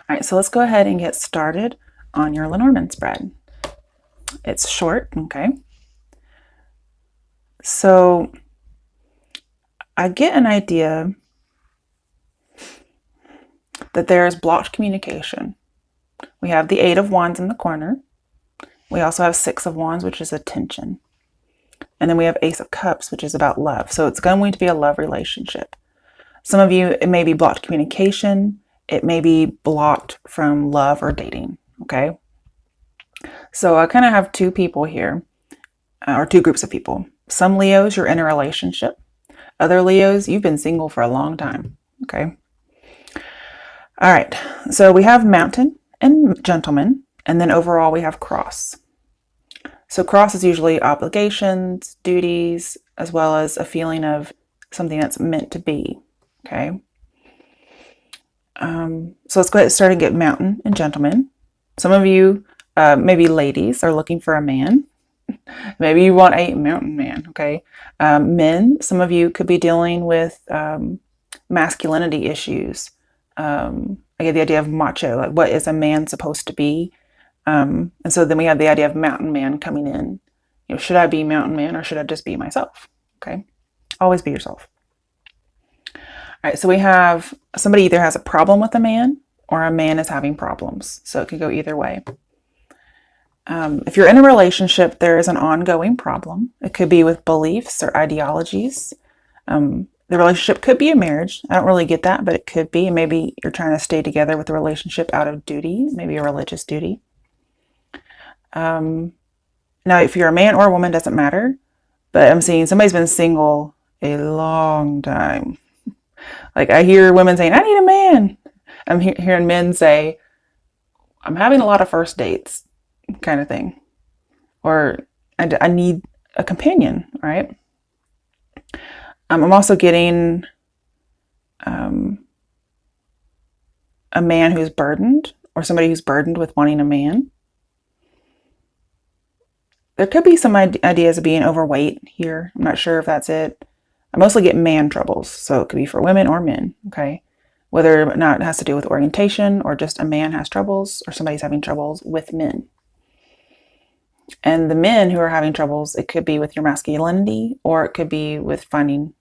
All right, so let's go ahead and get started on your Lenormand spread. It's short, okay? So I get an idea that there is blocked communication. We have the Eight of Wands in the corner. We also have Six of Wands, which is attention. And then we have Ace of Cups, which is about love. So it's going to be a love relationship. Some of you, it may be blocked communication. It may be blocked from love or dating, okay? So I kind of have two people here, or two groups of people. Some Leos, you're in a relationship. Other Leos, you've been single for a long time, okay? All right, so we have Mountain and Gentleman, and then overall we have Cross. So Cross is usually obligations, duties, as well as a feeling of something that's meant to be, okay? So let's go ahead and start and get Mountain and Gentleman. Some of you, maybe ladies, are looking for a man. Maybe you want a mountain man, okay? Men, some of you could be dealing with masculinity issues. I get the idea of macho, like what is a man supposed to be? And so then we have the idea of mountain man coming in. You know, should I be mountain man or should I just be myself? Okay, always be yourself. All right, so we have somebody either has a problem with a man or a man is having problems. So it could go either way. If you're in a relationship, there is an ongoing problem. It could be with beliefs or ideologies. The relationship could be a marriage. I don't really get that, but it could be. Maybe you're trying to stay together with the relationship out of duty, maybe a religious duty. Now, if you're a man or a woman, doesn't matter. But I'm seeing somebody's been single a long time. Like I hear women saying, I need a man. I'm hearing men say, I'm having a lot of first dates, kind of thing. Or I need a companion, right? I'm also getting a man who's burdened or somebody who's burdened with wanting a man. There could be some ideas of being overweight here. I'm not sure if that's it. I mostly get man troubles, so it could be for women or men, okay? Whether or not it has to do with orientation or just a man has troubles or somebody's having troubles with men. And the men who are having troubles, it could be with your masculinity or it could be with finding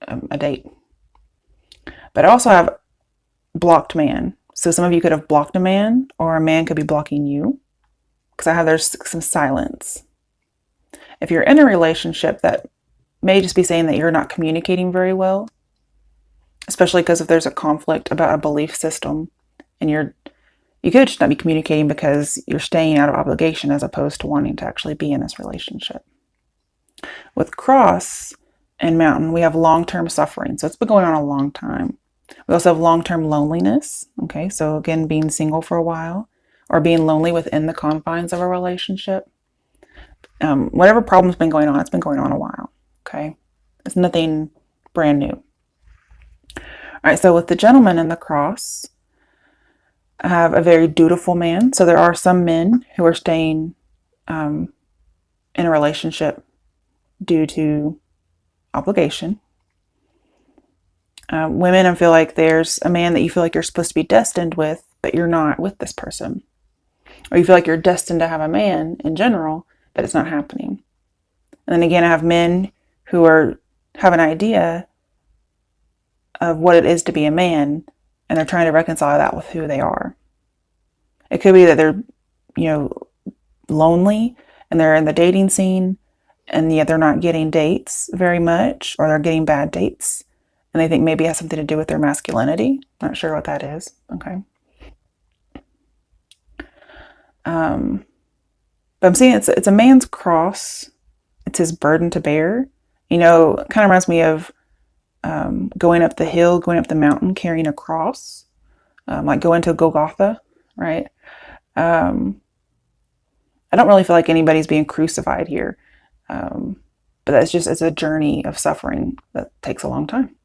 a date. But I also have blocked man. So some of you could have blocked a man or a man could be blocking you because I have there's some silence. If you're in a relationship, that may just be saying that you're not communicating very well, especially because if there's a conflict about a belief system and you could just not be communicating because you're staying out of obligation as opposed to wanting to actually be in this relationship. With Cross and Mountain, we have long-term suffering. So it's been going on a long time. We also have long-term loneliness. Okay, so again, being single for a while or being lonely within the confines of a relationship. Whatever problem's been going on, it's been going on a while. Okay, it's nothing brand new. All right, so with the Gentleman and the Cross, I have a very dutiful man. So there are some men who are staying in a relationship due to obligation. Women, I feel like there's a man that you feel like you're supposed to be destined with, but you're not with this person. Or you feel like you're destined to have a man in general, but it's not happening. And then again, I have men who have an idea of what it is to be a man, and they're trying to reconcile that with who they are. It could be that they're, lonely and they're in the dating scene and yet they're not getting dates very much, or they're getting bad dates. And they think maybe it has something to do with their masculinity. Not sure what that is. Okay. But I'm seeing it's a man's cross. It's his burden to bear. Kind of reminds me of going up the hill, going up the mountain, carrying a cross, like going to Golgotha, right? I don't really feel like anybody's being crucified here. But it's a journey of suffering that takes a long time.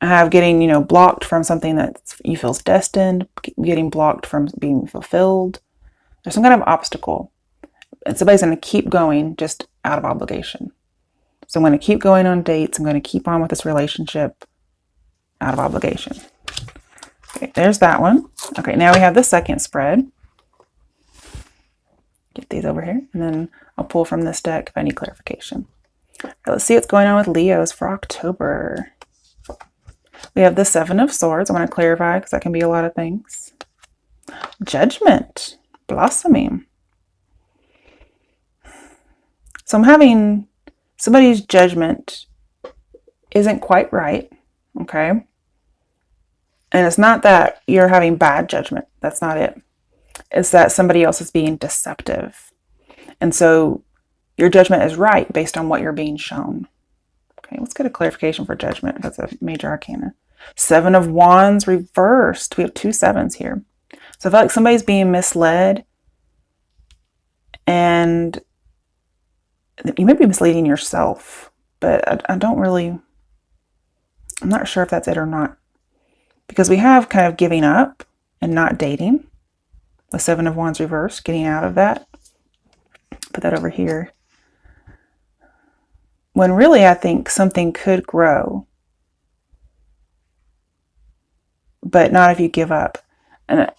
I have getting, blocked from something that you feel is destined, getting blocked from being fulfilled. There's some kind of obstacle. And somebody's going to keep going just out of obligation. So I'm going to keep going on dates. I'm going to keep on with this relationship out of obligation. Okay, there's that one. Okay, now we have the second spread. Get these over here, and then I'll pull from this deck if I need clarification. Okay, let's see what's going on with Leos for October. We have the Seven of Swords. I want to clarify because that can be a lot of things. Judgment, blossoming. So I'm having somebody's judgment isn't quite right, okay? And it's not that you're having bad judgment. That's not it. It's that somebody else is being deceptive. And so your judgment is right based on what you're being shown. Okay, let's get a clarification for judgment. That's a major arcana. Seven of Wands reversed. We have two sevens here. So I feel like somebody's being misled, and you may be misleading yourself, but I don't really, I'm not sure if that's it or not. Because we have kind of giving up and not dating. The Seven of Wands reversed, getting out of that. Put that over here. When really I think something could grow, but not if you give up. And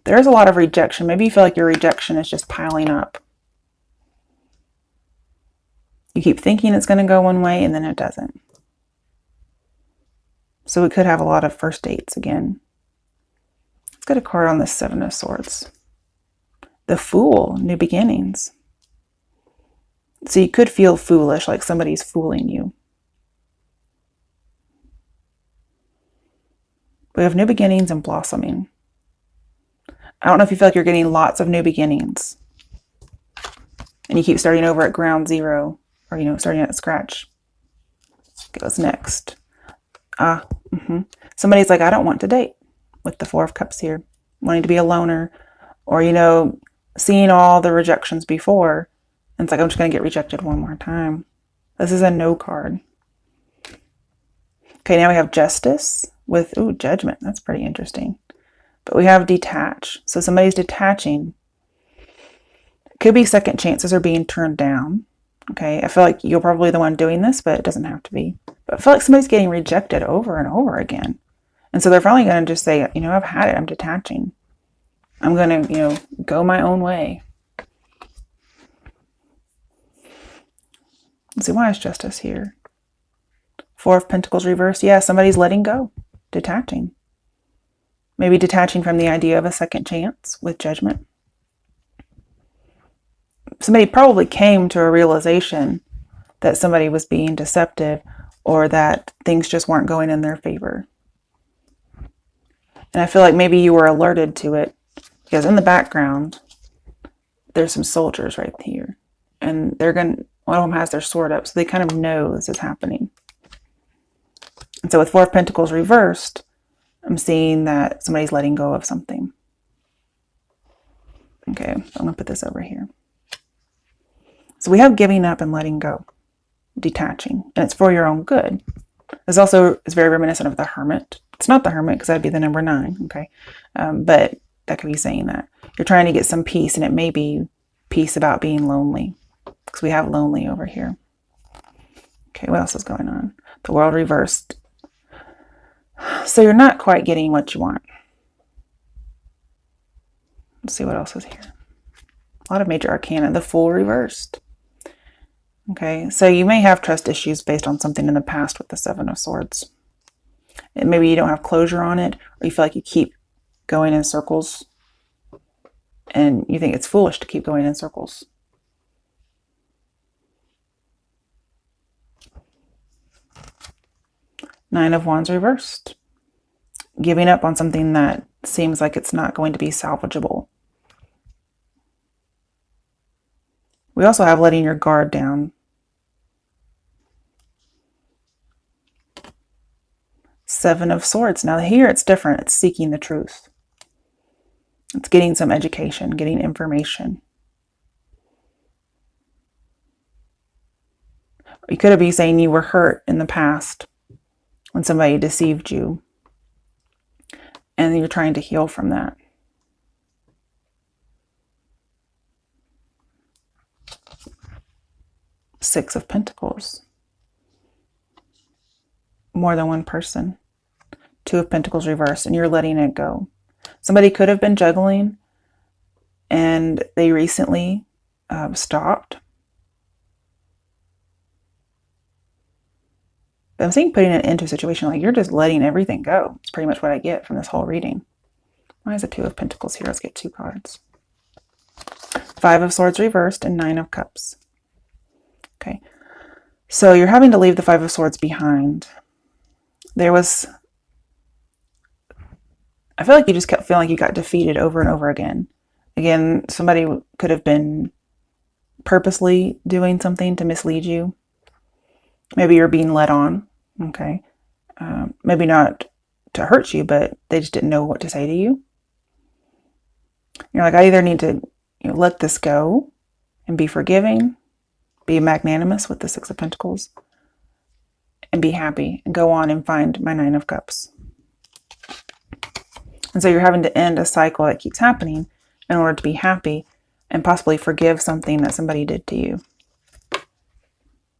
there's a lot of rejection. Maybe you feel like your rejection is just piling up. You keep thinking it's going to go one way and then it doesn't. So we could have a lot of first dates again. Let's get a card on the Seven of Swords. The Fool, new beginnings. So you could feel foolish, like somebody's fooling you. We have new beginnings and blossoming. I don't know if you feel like you're getting lots of new beginnings and you keep starting over at ground zero, or, you know, starting at scratch. Okay, what's next? Somebody's like, I don't want to date, with the Four of Cups here, wanting to be a loner, or, you know, seeing all the rejections before. And it's like, I'm just going to get rejected one more time. This is a no card. Okay, now we have Justice with, Judgment. That's pretty interesting. But we have Detach. So somebody's detaching. It could be second chances are being turned down. Okay, I feel like you're probably the one doing this, but it doesn't have to be. But I feel like somebody's getting rejected over and over again. And so they're finally going to just say, you know, I've had it. I'm detaching. I'm going to, you know, go my own way. Let's see, why is Justice here? Four of Pentacles reversed. Yeah, somebody's letting go, detaching. Maybe detaching from the idea of a second chance with Judgment. Somebody probably came to a realization that somebody was being deceptive, or that things just weren't going in their favor. And I feel like maybe you were alerted to it, because in the background, there's some soldiers right here. And they're going to, one of them has their sword up, so they kind of know this is happening. And so with Four of Pentacles reversed, I'm seeing that somebody's letting go of something. Okay, I'm going to put this over here. So we have giving up and letting go, detaching, and it's for your own good. This also is very reminiscent of the Hermit. It's not the Hermit because that'd be the number 9, okay? But that could be saying that. You're trying to get some peace, and it may be peace about being lonely, because we have lonely over here. Okay, what else is going on? The World reversed. So you're not quite getting what you want. Let's see what else is here. A lot of major arcana. The Fool reversed. Okay, so you may have trust issues based on something in the past with the Seven of Swords. And maybe you don't have closure on it, or you feel like you keep going in circles, and you think it's foolish to keep going in circles. Nine of Wands reversed. Giving up on something that seems like it's not going to be salvageable. We also have letting your guard down. Seven of Swords. Now here it's different. It's seeking the truth. It's getting some education, getting information. You could be saying you were hurt in the past when somebody deceived you, and you're trying to heal from that. Six of Pentacles. More than one person. Two of Pentacles reversed, and you're letting it go. Somebody could have been juggling and they recently stopped. But I'm seeing putting it into a situation like you're just letting everything go. It's pretty much what I get from this whole reading. Why is the Two of Pentacles here? Let's get 2 cards. Five of Swords reversed and 9 of Cups. Okay. So you're having to leave the Five of Swords behind. I feel like you just kept feeling like you got defeated over and over again. Again, somebody could have been purposely doing something to mislead you. Maybe you're being led on, okay? Maybe not to hurt you, but they just didn't know what to say to you. You're like, I either need to let this go and be forgiving, be magnanimous with the Six of Pentacles, and be happy and go on and find my Nine of Cups. And so you're having to end a cycle that keeps happening in order to be happy and possibly forgive something that somebody did to you.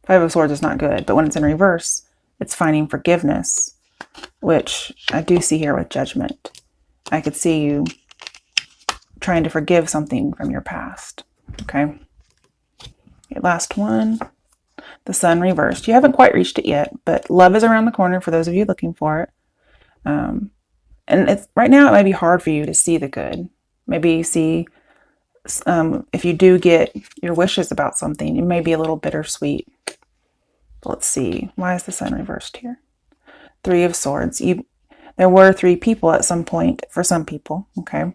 Five of Swords is not good, but when it's in reverse, it's finding forgiveness, which I do see here with Judgment. I could see you trying to forgive something from your past. Okay. Okay, last one. The Sun reversed. You haven't quite reached it yet, but love is around the corner for those of you looking for it. And it's right now it might be hard for you to see the good. Maybe see if you do get your wishes about something, it may be a little bittersweet. But let's see. Why is the Sun reversed here? Three of Swords. There were 3 people at some point for some people, okay?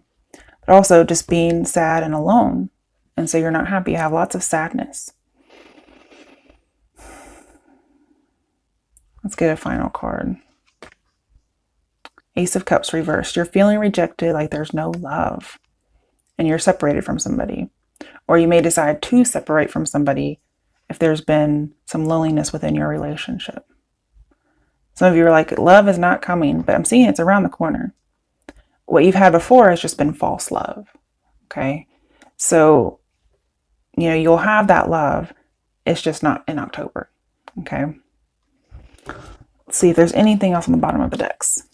But also just being sad and alone. And so you're not happy. You have lots of sadness. Let's get a final card. Ace of Cups reversed. You're feeling rejected, like there's no love. And you're separated from somebody. Or you may decide to separate from somebody if there's been some loneliness within your relationship. Some of you are like, love is not coming, but I'm seeing it's around the corner. What you've had before has just been false love. Okay? So, you'll have that love. It's just not in October. Okay? Let's see if there's anything else on the bottom of the decks.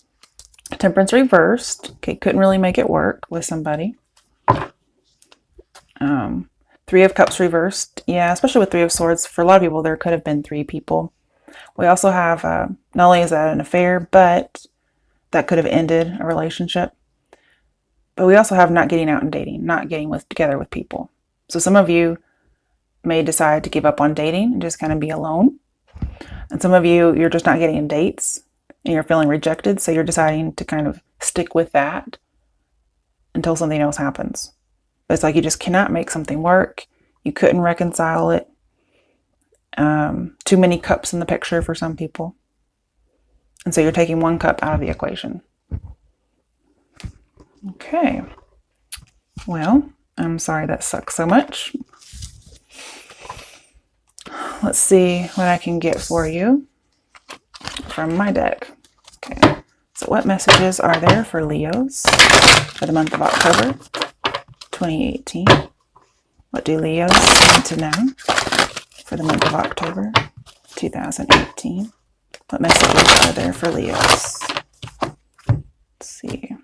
Temperance reversed. Okay, couldn't really make it work with somebody. Three of Cups reversed. Yeah, especially with Three of Swords. For a lot of people, there could have been 3 people. We also have, not only is that an affair, but that could have ended a relationship. But we also have not getting out and dating, not getting together with people. So some of you may decide to give up on dating and just kind of be alone. And some of you, you're just not getting dates and you're feeling rejected. So you're deciding to kind of stick with that until something else happens. But it's like you just cannot make something work. You couldn't reconcile it. Too many cups in the picture for some people. And so you're taking 1 cup out of the equation. Okay. Well, I'm sorry that sucks so much. Let's see what I can get for you from my deck. Okay. So what messages are there for Leos for the month of October 2018? What do Leos need to know for the month of October 2018? What messages are there for Leos? Let's see.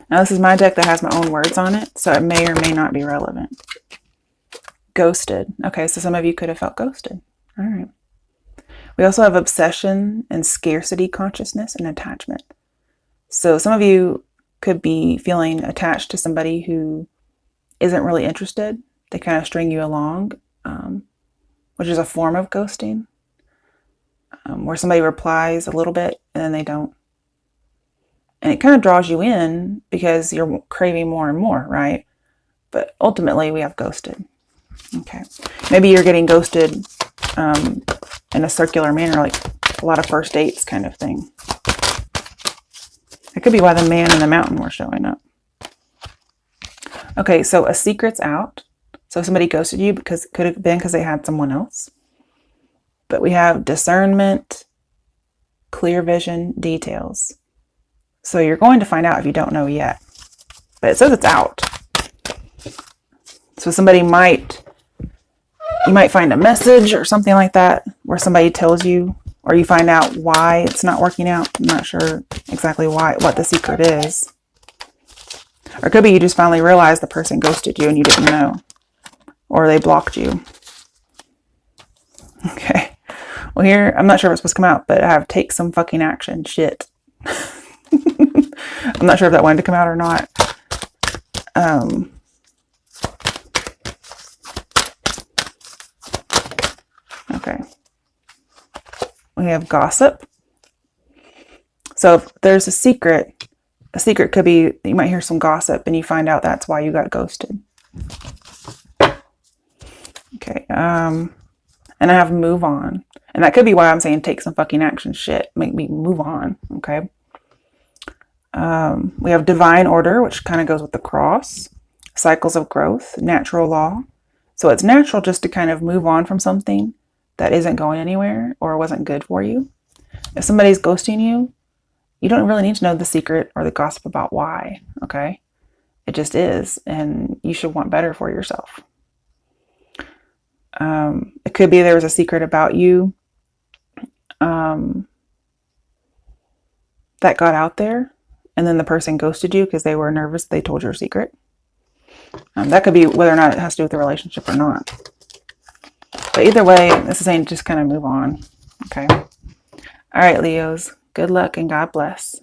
Now this is my deck that has my own words on it, so it may or may not be relevant. Ghosted. Okay, so some of you could have felt ghosted. All right. We also have obsession and scarcity consciousness and attachment. So some of you could be feeling attached to somebody who isn't really interested. They kind of string you along, which is a form of ghosting, where somebody replies a little bit and then they don't. And it kind of draws you in because you're craving more and more, right? But ultimately we have ghosted. Okay. Maybe you're getting ghosted in a circular manner, like a lot of first dates kind of thing. It could be why the man in the mountain were showing up. Okay, so a secret's out. So somebody ghosted you because it could have been because they had someone else. But we have discernment, clear vision, details. So you're going to find out if you don't know yet. But it says it's out. So you might find a message or something like that where somebody tells you or you find out why it's not working out. I'm not sure exactly what the secret is. Or it could be you just finally realized the person ghosted you and you didn't know. Or they blocked you. Okay. Well, here, I'm not sure what's supposed to come out, but I have take some fucking action. Shit. I'm not sure if that wanted to come out or not. Okay. We have gossip. So if there's a secret could be, you might hear some gossip and you find out that's why you got ghosted. Okay. And I have move on. And that could be why I'm saying take some fucking action. Shit. Make me move on. Okay. We have divine order, which kind of goes with the cross. Cycles of growth, natural law. So it's natural just to kind of move on from something that isn't going anywhere or wasn't good for you. If somebody's ghosting you, you don't really need to know the secret or the gossip about why, okay? It just is, and you should want better for yourself. It could be there was a secret about you that got out there, and then the person ghosted you because they were nervous they told your secret. That could be whether or not it has to do with the relationship or not. But either way, this is saying just kind of move on, okay? All right, Leos, good luck and God bless.